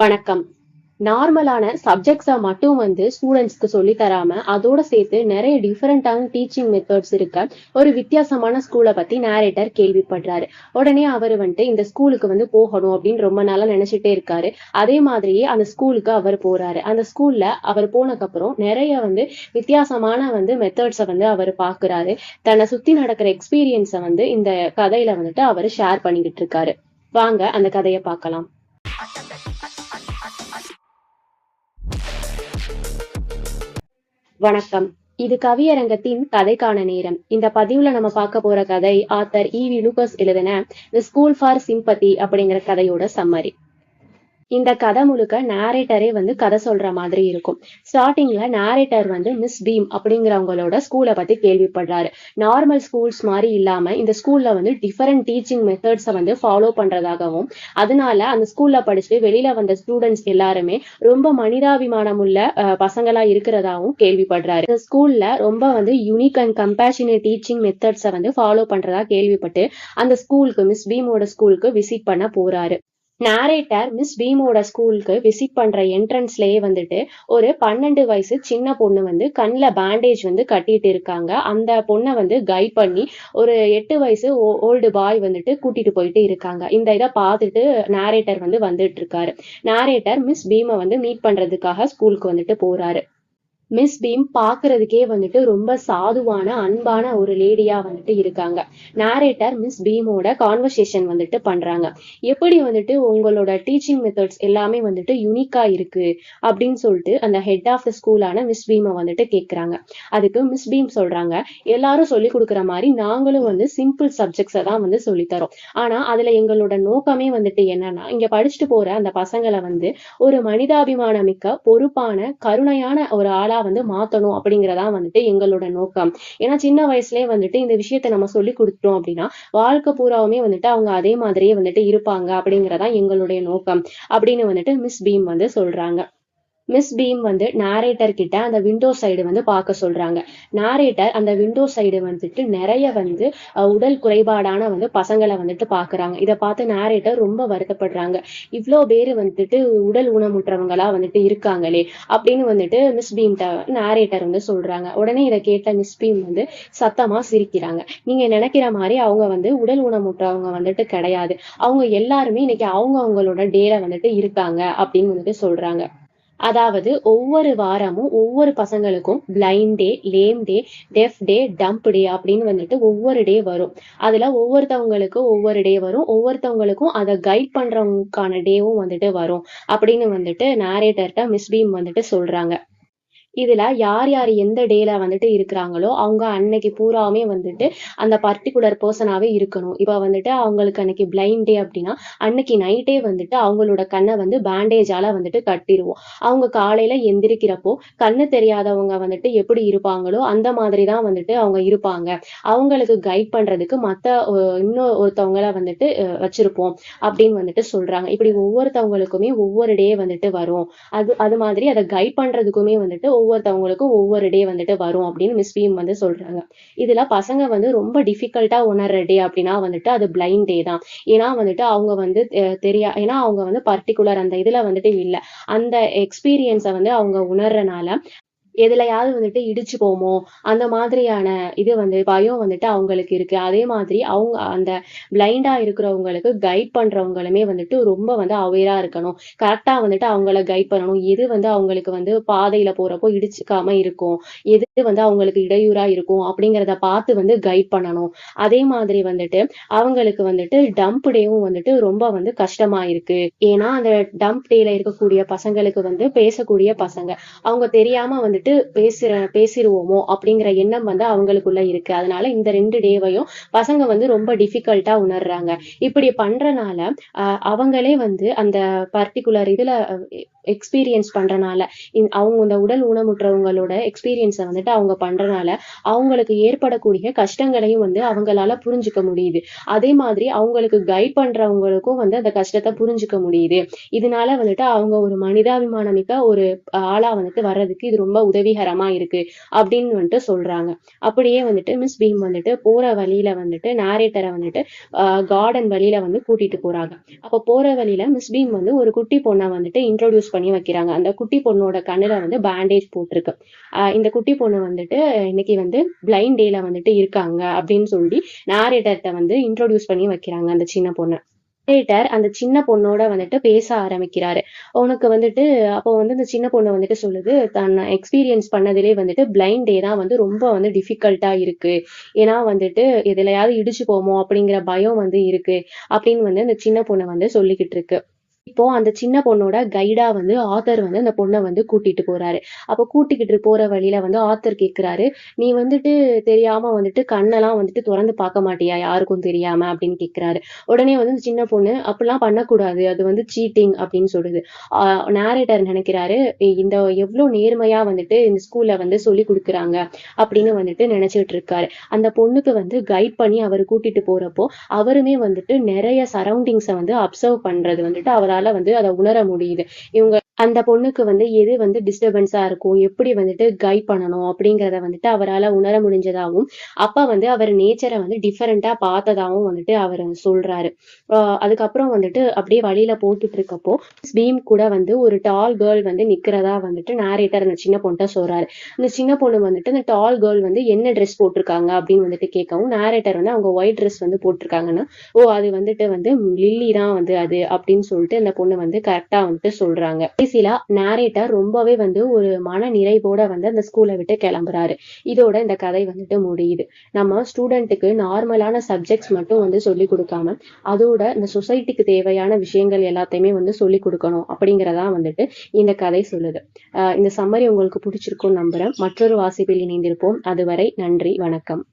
வணக்கம். நார்மலான சப்ஜெக்ட்ஸை மட்டும் ஸ்டூடெண்ட்ஸ்க்கு சொல்லி தராம அதோட சேர்த்து நிறைய டிஃபரெண்டான டீச்சிங் மெத்தட்ஸ் இருக்க ஒரு வித்தியாசமான ஸ்கூலை பத்தி நேரேட்டர் கேள்விப்படுறாரு. உடனே அவர் இந்த ஸ்கூலுக்கு போகணும் அப்படின்னு ரொம்ப நாளா நினைச்சிட்டே இருக்காரு. அதே மாதிரியே அந்த ஸ்கூலுக்கு அவர் போறாரு. அந்த ஸ்கூல்ல அவர் போனதுக்கப்புறம் நிறைய வித்தியாசமான மெத்தட்ஸை அவர் பாக்குறாரு. தன்னை சுத்தி நடக்கிற எக்ஸ்பீரியன்ஸை இந்த கதையில அவர் ஷேர் பண்ணிக்கிட்டு இருக்காரு. வாங்க அந்த கதையை பார்க்கலாம். வணக்கம். இது கவியரங்கத்தின் கதைக்கான நேரம். இந்த பதிவுல நம்ம பார்க்க போற கதை ஆத்தர் ஈவி லூகஸ் எழுதின தி ஸ்கூல் ஃபார் சிம்பத்தி அப்படிங்கிற கதையோட சம்மரி. இந்த கதை முழுக்க நேரேட்டரே கதை சொல்ற மாதிரி இருக்கும். ஸ்டார்டிங்ல நேரேட்டர் மிஸ் பீம் அப்படிங்கிறவங்களோட ஸ்கூலை பத்தி கேள்விப்படுறாரு. நார்மல் ஸ்கூல்ஸ் மாதிரி இல்லாம இந்த ஸ்கூல்ல டிஃபரெண்ட் டீச்சிங் மெத்தட்ஸை ஃபாலோ பண்றதாகவும், அதனால அந்த ஸ்கூல்ல படிச்சுட்டு வெளியில வந்த ஸ்டூடெண்ட்ஸ் எல்லாருமே ரொம்ப மனிதாபிமானம் உள்ள பசங்களா இருக்கிறதாவும் கேள்விப்படுறாரு. இந்த ஸ்கூல்ல ரொம்ப யூனிக் அண்ட் கம்பேஷனேட் டீச்சிங் மெத்தட்ஸை ஃபாலோ பண்றதா கேள்விப்பட்டு அந்த ஸ்கூலுக்கு மிஸ் பீமோட ஸ்கூலுக்கு விசிட் பண்ண போறாரு. நேரேட்டர் மிஸ் பீமோட ஸ்கூலுக்கு விசிட் பண்ற என்ட்ரன்ஸ்லயே ஒரு 12 வயசு சின்ன பொண்ணு கண்ணுல பேண்டேஜ் கட்டிட்டு இருக்காங்க. அந்த பொண்ணை கைட் பண்ணி ஒரு 8 வயசு ஓல்டு பாய் கூட்டிட்டு போயிட்டு இருக்காங்க. இந்த இதை பார்த்துட்டு நேரேட்டர் வந்துட்டு இருக்காரு. நேரேட்டர் மிஸ் பீமை மீட் பண்றதுக்காக ஸ்கூலுக்கு போறாரு. மிஸ் பீம் பாக்குறதுக்கே ரொம்ப சாதுவான அன்பான ஒரு லேடியா இருக்காங்க. நேரேட்டர் மிஸ் பீமோட கான்வர்சேஷன் பண்றாங்க. எப்படி உங்களோட டீச்சிங் மெத்தட்ஸ் எல்லாமே யூனிக்கா இருக்கு அப்படின்னு சொல்லிட்டு அந்த ஹெட் ஆஃப் த ஸ்கூலான மிஸ் பீமை கேக்குறாங்க. அதுக்கு மிஸ் பீம் சொல்றாங்க, எல்லாரும் சொல்லி கொடுக்குற மாதிரி நாங்களும் சிம்பிள் சப்ஜெக்ட்ஸை தான் சொல்லி தரோம். ஆனா அதுல எங்களோட நோக்கமே என்னன்னா, இங்க படிச்சுட்டு போற அந்த பசங்களை ஒரு மனிதாபிமான மிக்க பொறுப்பான கருணையான ஒரு ஆளா மாத்தணும் அப்படிங்கறதா எங்களோட நோக்கம். ஏன்னா சின்ன வயசுலயே இந்த விஷயத்த நம்ம சொல்லி கொடுத்துட்டோம் அப்படின்னா வாழ்க்கை பூராவுமே அவங்க அதே மாதிரியே இருப்பாங்க அப்படிங்கறதா எங்களுடைய நோக்கம் அப்படின்னு மிஸ் பீம் சொல்றாங்க. மிஸ் பீம் நேரேட்டர் கிட்ட அந்த விண்டோ சைடு பார்க்க சொல்றாங்க. நேரேட்டர் அந்த விண்டோ சைடு நிறைய உடல் குறைபாடான பசங்களை பாக்குறாங்க. இதை பார்த்து நேரேட்டர் ரொம்ப வருத்தப்படுறாங்க. இவ்வளோ பேரு உடல் ஊனமுற்றவங்களா இருக்காங்களே அப்படின்னு மிஸ் பீம் நேரேட்டர் சொல்றாங்க. உடனே இதை கேட்ட மிஸ் பீம் சத்தமா சிரிக்கிறாங்க. நீங்க நினைக்கிற மாதிரி அவங்க உடல் ஊனமுற்றவங்க கிடையாது. அவங்க எல்லாருமே இன்னைக்கு அவங்களோட டேல இருக்காங்க அப்படின்னு சொல்றாங்க. அதாவது ஒவ்வொரு வாரமும் ஒவ்வொரு பசங்களுக்கும் பிளைண்ட் டே, லேம் டே, டெஃப் டே, டம்ப் டே அப்படின்னு ஒவ்வொரு டே வரும். அதுல ஒவ்வொருத்தவங்களுக்கும் ஒவ்வொரு டே வரும். ஒவ்வொருத்தவங்களுக்கும் அதை கைட் பண்றவங்களுக்கான டேவும் வரும் அப்படின்னு நேரேட்டர்ட்ட மிஸ் பீம் சொல்றாங்க. இதுல யார் யார் எந்த டேல இருக்கிறாங்களோ அவங்க அன்னைக்கு பூராவுமே அந்த பர்டிகுலர் பர்சனாவே இருக்கணும். இப்ப அவங்களுக்கு அன்னைக்கு பிளைண்ட் டே அப்படின்னா அன்னைக்கு நைட்டே அவங்களோட கண்ணை பேண்டேஜால கட்டிடுவோம். அவங்க காலையில எந்திரிக்கிறப்போ கண்ணு தெரியாதவங்க எப்படி இருப்பாங்களோ அந்த மாதிரிதான் அவங்க இருப்பாங்க. அவங்களுக்கு கைட் பண்றதுக்கு மத்த இன்னும் ஒருத்தவங்கள வச்சிருப்போம் அப்படின்னு சொல்றாங்க. இப்படி ஒவ்வொருத்தவங்களுக்குமே ஒவ்வொரு டே வரும். அது மாதிரி அதை கைட் பண்றதுக்குமே ஒவ்வொருத்தவங்களுக்கும் ஒவ்வொரு டே வரும் அப்படின்னு மிஸ் பீம் சொல்றாங்க. இதுல பசங்க ரொம்ப டிஃபிகல்ட்டா உணர்ற டே அப்படின்னா அது பிளைண்ட் டே தான். ஏன்னா அவங்க ஏன்னா அவங்க பர்டிகுலர் அந்த இதுல இல்ல. அந்த எக்ஸ்பீரியன்ஸை அவங்க உணர்றனால எதுலையாவது இடிச்சு போமோ அந்த மாதிரியான இது பயம் அவங்களுக்கு இருக்கு. அதே மாதிரி அவங்க அந்த பிளைண்டா இருக்கிறவங்களுக்கு கைட் பண்றவங்களுமே ரொம்ப அவேரா இருக்கணும். கரெக்டா அவங்கள கைட் பண்ணணும். எது அவங்களுக்கு பாதையில போறப்போ இடிச்சுக்காம இருக்கும், எது அவங்களுக்கு இடையூறா இருக்கும் அப்படிங்கறத பார்த்து கைட் பண்ணணும். அதே மாதிரி அவங்களுக்கு டம்ப் டேவும் ரொம்ப கஷ்டமா இருக்கு. ஏன்னா அந்த டம்ப் டேல இருக்கக்கூடிய பசங்களுக்கு பேசக்கூடிய பசங்க அவங்க தெரியாம பேசிடுவோமோ அப்படிங்கிற எண்ணம் அவங்களுக்குள்ள இருக்கு. அதனால இந்த 2 டேவையும் பசங்க ரொம்ப டிஃபிகல்ட்டா உணர்றாங்க. இப்படி பண்றனால அவங்களே அந்த பர்டிகுலர் இதுல எக்ஸ்பீரியன்ஸ் பண்றனால அவங்க இந்த உடல் ஊனமுற்றவங்களோட எக்ஸ்பீரியன்ஸை வந்துட்டு அவங்க பண்றனால அவங்களுக்கு ஏற்படக்கூடிய கஷ்டங்களையும் வந்து அவங்களால புரிஞ்சுக்க முடியுது. அதே மாதிரி அவங்களுக்கு கைட் பண்றவங்களுக்கும் வந்து அந்த கஷ்டத்தை புரிஞ்சுக்க முடியுது. இதனால வந்துட்டு அவங்க ஒரு மனிதாபிமானம் மிக்க ஒரு ஆளா வந்துட்டு வர்றதுக்கு இது ரொம்ப உதவிகரமா இருக்கு அப்படின்னு வந்துட்டு சொல்றாங்க. அப்படியே வந்துட்டு மிஸ் பீம் வந்துட்டு போற வழியில வந்துட்டு நேரேட்டரை வந்துட்டு கார்டன் வழியில வந்து கூட்டிட்டு போறாங்க. அப்ப போற வழியில மிஸ் பீம் வந்து ஒரு குட்டி பொண்ணை வந்துட்டு இன்ட்ரோடியூஸ் பண்ணி வைக்கிறாங்க. அந்த குட்டி பொண்ணோட கண்ணுல வந்து பேண்டேஜ் போட்டிருக்கு. இந்த குட்டி பொண்ணு வந்துட்டு இன்னைக்கு வந்து பிளைண்ட் டேல வந்துட்டு இருக்காங்க அப்படின்னு சொல்லி நேரேட்டர்கிட்ட வந்து இன்ட்ரோடியூஸ் பண்ணி வைக்கிறாங்க அந்த சின்ன பொண்ணு. அந்த சின்ன பொண்ணோட வந்துட்டு பேச ஆரம்பிக்கிறாரு. உனக்கு வந்துட்டு அப்போ வந்து இந்த சின்ன பொண்ணு வந்துட்டு சொல்லுது, தன்னை எக்ஸ்பீரியன்ஸ் பண்ணதிலே வந்துட்டு பிளைண்ட் டே தான் வந்து ரொம்ப வந்து டிஃபிகல்ட்டா இருக்கு. ஏன்னா வந்துட்டு எதுலயாவது இடிச்சு போமோ அப்படிங்கிற பயம் வந்து இருக்கு அப்படின்னு வந்து அந்த சின்ன பொண்ணு வந்து சொல்லிக்கிட்டு இருக்கு. இப்போ அந்த சின்ன பொண்ணோட கைடா வந்து ஆத்தர் வந்து அந்த பொண்ணை வந்து கூட்டிட்டு போறாரு. அப்போ கூட்டிக்கிட்டு போற வழியில வந்து ஆத்தர் கேக்குறாரு, நீ வந்துட்டு தெரியாம வந்துட்டு கண்ணெல்லாம் வந்துட்டு திறந்து பார்க்க மாட்டியா யாருக்கும் தெரியாம அப்படின்னு கேக்குறாரு. உடனே வந்து இந்த சின்ன பொண்ணு அப்படிலாம் பண்ணக்கூடாது, அது வந்து சீட்டிங் அப்படின்னு சொல்லுது. நேரேட்டர் நினைக்கிறாரு, இந்த எவ்வளவு நேர்மையா வந்துட்டு இந்த ஸ்கூல்ல வந்து சொல்லி கொடுக்குறாங்க அப்படின்னு வந்துட்டு நினைச்சிட்டு இருக்காரு. அந்த பொண்ணுக்கு வந்து கைட் பண்ணி அவர் கூட்டிட்டு போறப்போ அவருமே வந்துட்டு நிறைய சரௌண்டிங்ஸை வந்து அப்சர்வ் பண்றது வந்துட்டு அவரால் வந்து அதை உணர முடியுது. இவங்க அந்த பொண்ணுக்கு வந்து எது வந்து டிஸ்டர்பன்ஸா இருக்கும், எப்படி வந்துட்டு கைட் பண்ணணும் அப்படிங்கிறத வந்துட்டு அவரால் உணர முடிஞ்சதாகவும் அப்ப வந்து அவர் நேச்சரை வந்து டிஃபரெண்டா பார்த்ததாகவும் வந்துட்டு அவர் சொல்றாரு. அதுக்கப்புறம் வந்துட்டு அப்படியே வழியில போட்டுட்டு இருக்கப்போ பீம் கூட வந்து ஒரு டால் கேர்ள் வந்து நிக்கிறதா வந்துட்டு நேரேட்டர் அந்த சின்ன பொண்ணை சொல்றாரு. அந்த சின்ன பொண்ணு வந்துட்டு அந்த டால் கேர்ள் வந்து என்ன ட்ரெஸ் போட்டிருக்காங்க அப்படின்னு வந்துட்டு கேட்கவும் நேரேட்டர் வந்து அவங்க ஒயிட் ட்ரெஸ் வந்து போட்டிருக்காங்கன்னா, அது வந்துட்டு வந்து லில்லி தான் வந்து அது அப்படின்னு சொல்லிட்டு அந்த பொண்ணு வந்து கரெக்டா வந்துட்டு சொல்றாங்க. கடைசியில நேரேட்டர் ரொம்பவே வந்து ஒரு மன நிறைவோட வந்து அந்த ஸ்கூலை விட்டு கிளம்புறாரு. இதோட இந்த கதை வந்துட்டு முடியுது. நம்ம ஸ்டூடெண்ட்டுக்கு நார்மலான சப்ஜெக்ட்ஸ் மட்டும் வந்து சொல்லி கொடுக்காம அதோட இந்த சொசைட்டிக்கு தேவையான விஷயங்கள் எல்லாத்தையுமே வந்து சொல்லி கொடுக்கணும் அப்படிங்கிறதா வந்துட்டு இந்த கதை சொல்லுது. இந்த சம்மரி உங்களுக்கு பிடிச்சிருக்கும்னு நம்புறேன். மற்றொரு வாசிப்பில் இணைந்திருப்போம். அதுவரை நன்றி, வணக்கம்.